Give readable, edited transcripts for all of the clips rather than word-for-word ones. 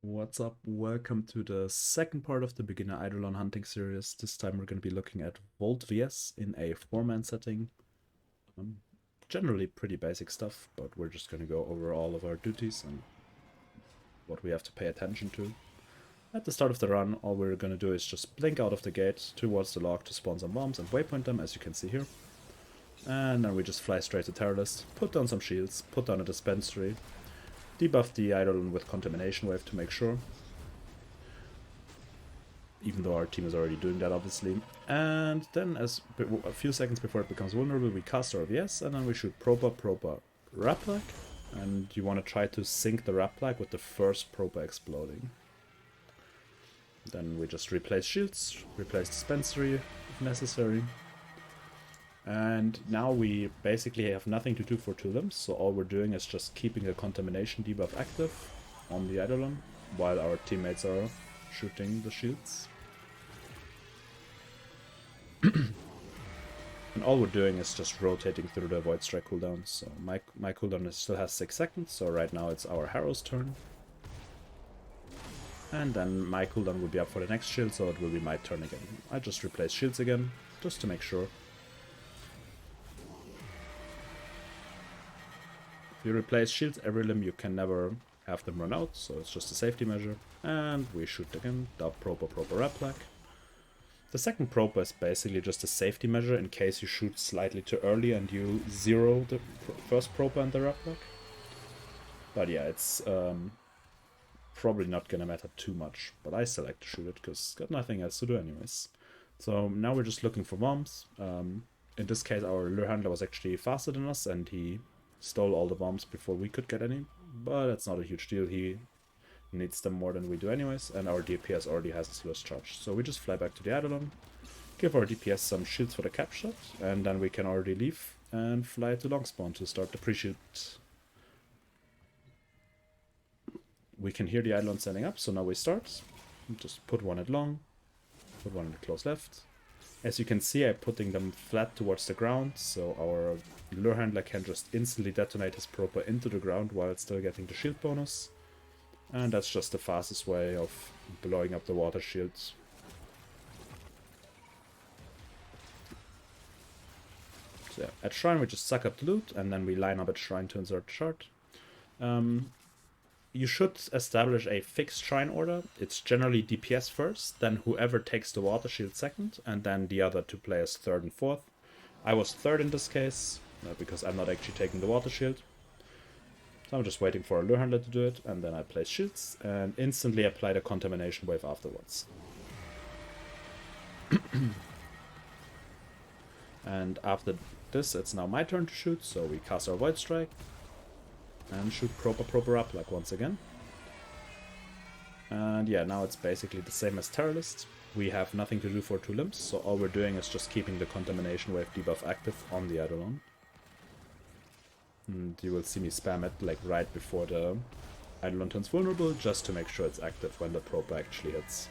What's up? Welcome to the second part of the beginner Eidolon hunting series. This time we're going to be looking at Volt VS in a 4-man setting. Um, Generally pretty basic stuff, but we're just going to go over all of our duties and what we have to pay attention to. At the start of the run, all we're going to do is just blink out of the gate towards the log to spawn some bombs and waypoint them, as you can see here. And then we just fly straight to Terror List, put down some shields, put down a dispensary, debuff the Eidolon with Contamination Wave to make sure. Even though our team is already doing that, obviously. And then, as a few seconds before it becomes vulnerable, we cast our VS, and then we shoot proper Raplag. And you want to try to sync the Raplag with the first proper exploding. Then we just replace shields, replace dispensary if necessary. And now we basically have nothing to do for 2 limbs, so all we're doing is just keeping the contamination debuff active on the Eidolon while our teammates are shooting the shields. And all we're doing is just rotating through the Void Strike cooldown. So my cooldown still has 6 seconds, so right now it's our Harrow's turn. And then my cooldown will be up for the next shield, so it will be my turn again. I just replace shields again, just to make sure. If you replace shields every limb, you can never have them run out, so it's just a safety measure. And we shoot again, dub proper Raplag. The second proper is basically just a safety measure in case you shoot slightly too early and you zero the first proper and the Raplag. But yeah, it's probably not gonna matter too much, but I still like to shoot it because got nothing else to do anyways. So now we're just looking for bombs. In this case, our lure handler was actually faster than us and he stole all the bombs before we could get any, but that's not a huge deal. He needs them more than we do anyways, and our DPS already has its lure charged. So we just fly back to the Eidolon, give our DPS some shields for the cap shot, and then we can already leave and fly to long spawn to start the pre-shoot. We can hear the Eidolon standing up, so now we start. Just put one at long, put one at close left. As you can see, I'm putting them flat towards the ground, so our lure handler can just instantly detonate his proper into the ground while still getting the shield bonus. And that's just the fastest way of blowing up the water shields. So yeah, at Shrine we just suck up the loot, and then we line up at Shrine to insert the shard. You should establish a fixed Shrine order. It's generally DPS first, then whoever takes the water shield second, and then the other 2 players third and fourth. I was third in this case, because I'm not actually taking the water shield. So I'm just waiting for a lure handler to do it, and then I place shields, and instantly apply the contamination wave afterwards. And after this, it's now my turn to shoot, so we cast our Void Strike, and shoot proper up, like once again. And yeah, now it's basically the same as Terror List. We have nothing to do for 2 limbs, so all we're doing is just keeping the contamination wave debuff active on the Eidolon. And you will see me spam it like right before the Eidolon turns vulnerable, just to make sure it's active when the proper actually hits.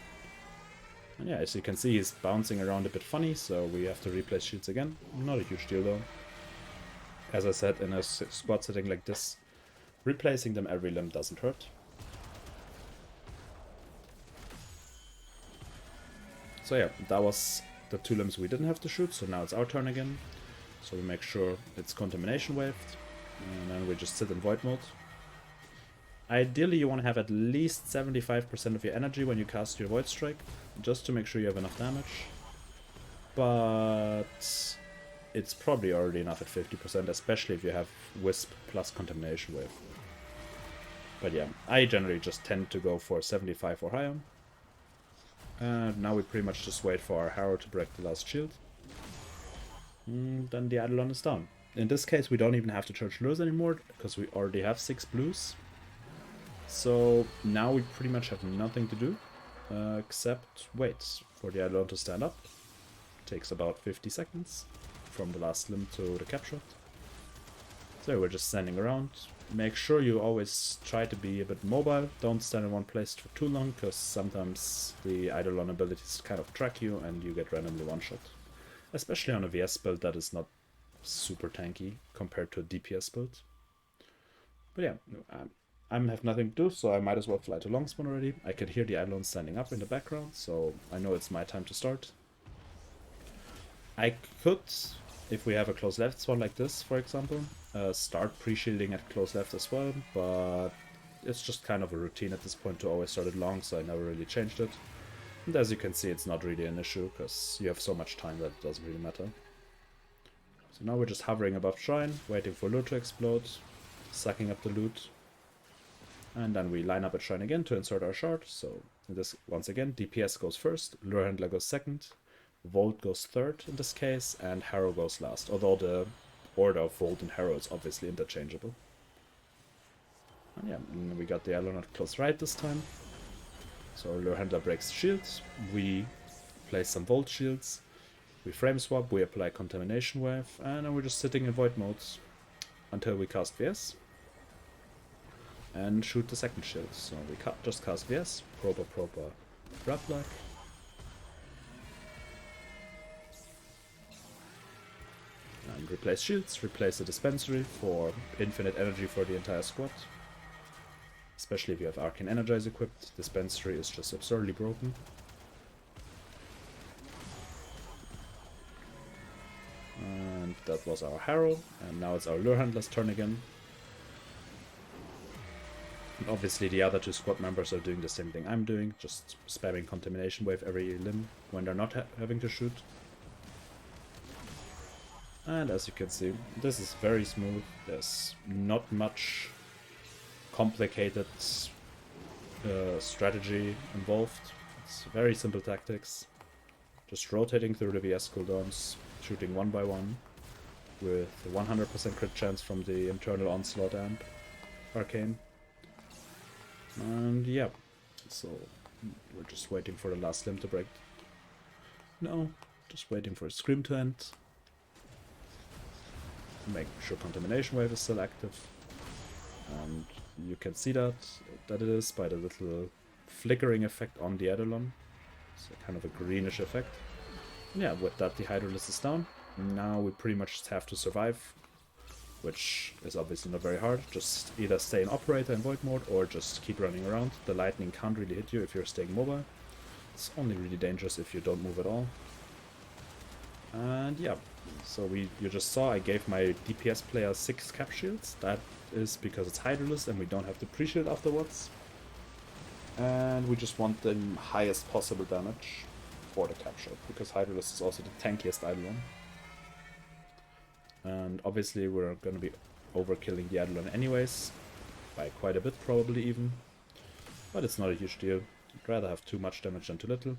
And yeah, as you can see, he's bouncing around a bit funny, so we have to replace shields again. Not a huge deal though. As I said, in a squad setting like this, replacing them every limb doesn't hurt. So yeah, that was the 2 limbs we didn't have to shoot, so now it's our turn again. So we make sure it's contamination waved, and then we just sit in void mode. Ideally you want to have at least 75% of your energy when you cast your Void Strike, just to make sure you have enough damage. But it's probably already enough at 50%, especially if you have Wisp plus Contamination Wave. But yeah, I generally just tend to go for 75 or higher. And now we pretty much just wait for our Harrow to break the last shield. And then the Eidolon is down. In this case we don't even have to charge lures anymore, because we already have 6 blues. So now we pretty much have nothing to do, except wait for the Eidolon to stand up. Takes about 50 seconds from the last limb to the cap shot. So we're just standing around. Make sure you always try to be a bit mobile. Don't stand in one place for too long, because sometimes the Eidolon abilities kind of track you and you get randomly one-shot. Especially on a VS build that is not super tanky compared to a DPS build. But yeah, I have nothing to do, so I might as well fly to Longspawn already. I can hear the Eidolon standing up in the background, so I know it's my time to start. I could, if we have a close left spawn like this, for example, start pre-shielding at close left as well, but it's just kind of a routine at this point to always start it long, so I never really changed it. And as you can see, it's not really an issue, because you have so much time that it doesn't really matter. So now we're just hovering above Shrine, waiting for loot to explode, sucking up the loot. And then we line up at Shrine again to insert our shard. So this, once again, DPS goes first, Lure Handler goes second, Volt goes third in this case, and Harrow goes last. Although the order of Volt and Harrow is obviously interchangeable. And yeah, and we got the Eidolon at close right this time. So Lure Handler breaks shields, we place some Volt shields, we frame swap, we apply Contamination Wave, and then we're just sitting in Void mode until we cast VS. And shoot the second shield. So we just cast VS, proper grab luck. And replace shields, replace the dispensary for infinite energy for the entire squad. Especially if you have Arcane Energize equipped, dispensary is just absurdly broken. And that was our Harrow, and now it's our Lure Handler's turn again. And obviously the other two squad members are doing the same thing I'm doing, just spamming Contamination Wave every limb when they're not having to shoot. And as you can see, this is very smooth. There's not much complicated strategy involved. It's very simple tactics. Just rotating through the VS cooldowns, shooting one by one, with 100% crit chance from the internal onslaught amp arcane. And yeah, so we're just waiting for the last limb to break. No, just waiting for a scream to end. Make sure Contamination Wave is still active. And you can see that it is by the little flickering effect on the Eidolon. It's a kind of a greenish effect. And yeah, with that the Hydrolist is down. Now we pretty much just have to survive, which is obviously not very hard. Just either stay in Operator in Void mode or just keep running around. The lightning can't really hit you if you're staying mobile. It's only really dangerous if you don't move at all. And yeah, so you just saw I gave my DPS player 6 cap shields. That is because it's Hydrolist and we don't have to pre-shield afterwards. And we just want the highest possible damage for the cap shot, because Hydrolist is also the tankiest Eidolon. And obviously we're going to be overkilling the Eidolon anyways, by quite a bit probably even. But it's not a huge deal. I'd rather have too much damage than too little.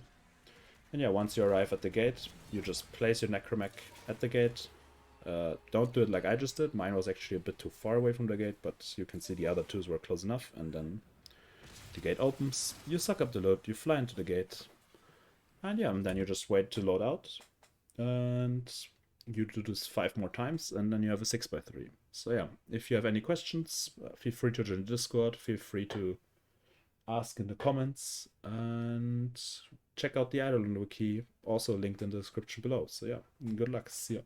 And yeah, once you arrive at the gate, you just place your Necromech at the gate. Don't do it like I just did. Mine was actually a bit too far away from the gate, but you can see the other twos were close enough. And then the gate opens, you suck up the load, you fly into the gate. And yeah, and then you just wait to load out. And you do this 5 more times, and then you have a 6x3. So yeah, if you have any questions, feel free to join the Discord, feel free to ask in the comments, and check out the Eidolon wiki, also linked in the description below. So yeah, good luck, see ya.